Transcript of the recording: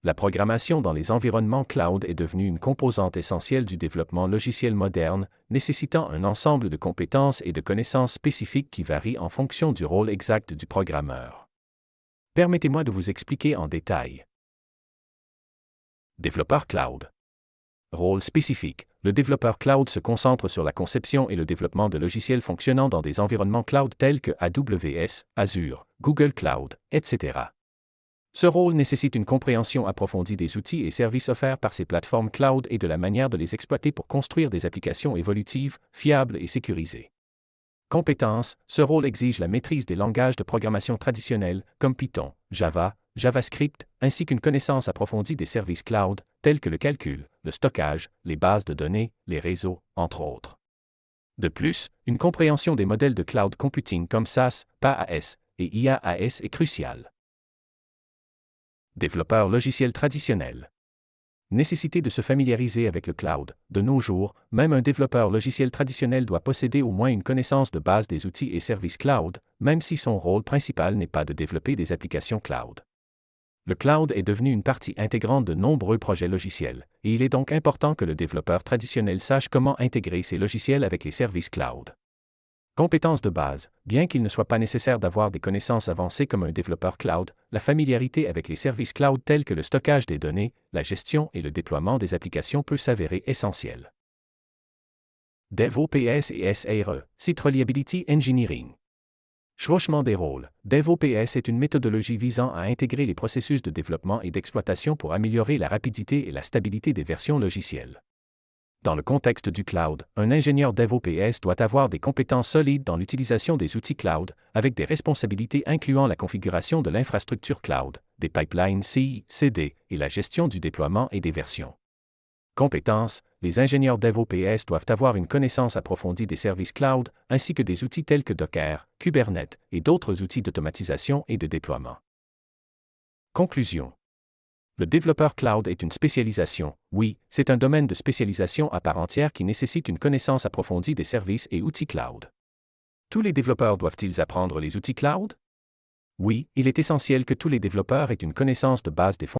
La programmation dans les environnements cloud est devenue une composante essentielle du développement logiciel moderne, nécessitant un ensemble de compétences et de connaissances spécifiques qui varient en fonction du rôle exact du programmeur. Permettez-moi de vous expliquer en détail. Développeur cloud. Rôle spécifique. Le développeur cloud se concentre sur la conception et le développement de logiciels fonctionnant dans des environnements cloud tels que AWS, Azure, Google Cloud, etc. Ce rôle nécessite une compréhension approfondie des outils et services offerts par ces plateformes cloud et de la manière de les exploiter pour construire des applications évolutives, fiables et sécurisées. Compétences. Ce rôle exige la maîtrise des langages de programmation traditionnels, comme Python, Java, JavaScript, ainsi qu'une connaissance approfondie des services cloud, tels que le calcul, le stockage, les bases de données, les réseaux, entre autres. De plus, une compréhension des modèles de cloud computing comme SaaS, PaaS et IaaS est cruciale. Développeur logiciel traditionnel. Nécessité de se familiariser avec le cloud. De nos jours, même un développeur logiciel traditionnel doit posséder au moins une connaissance de base des outils et services cloud, même si son rôle principal n'est pas de développer des applications cloud. Le cloud est devenu une partie intégrante de nombreux projets logiciels, et il est donc important que le développeur traditionnel sache comment intégrer ces logiciels avec les services cloud. Compétences de base. Bien qu'il ne soit pas nécessaire d'avoir des connaissances avancées comme un développeur cloud, la familiarité avec les services cloud tels que le stockage des données, la gestion et le déploiement des applications peut s'avérer essentielle. DevOps et SRE, Site Reliability Engineering. Chevauchement des rôles. DevOps est une méthodologie visant à intégrer les processus de développement et d'exploitation pour améliorer la rapidité et la stabilité des versions logicielles. Dans le contexte du cloud, un ingénieur DevOps doit avoir des compétences solides dans l'utilisation des outils cloud, avec des responsabilités incluant la configuration de l'infrastructure cloud, des pipelines CI/CD et la gestion du déploiement et des versions. Compétences. Les ingénieurs DevOps doivent avoir une connaissance approfondie des services cloud, ainsi que des outils tels que Docker, Kubernetes et d'autres outils d'automatisation et de déploiement. Conclusion. Le développeur cloud est une spécialisation. Oui, c'est un domaine de spécialisation à part entière qui nécessite une connaissance approfondie des services et outils cloud. Tous les développeurs doivent-ils apprendre les outils cloud? Oui, il est essentiel que tous les développeurs aient une connaissance de base des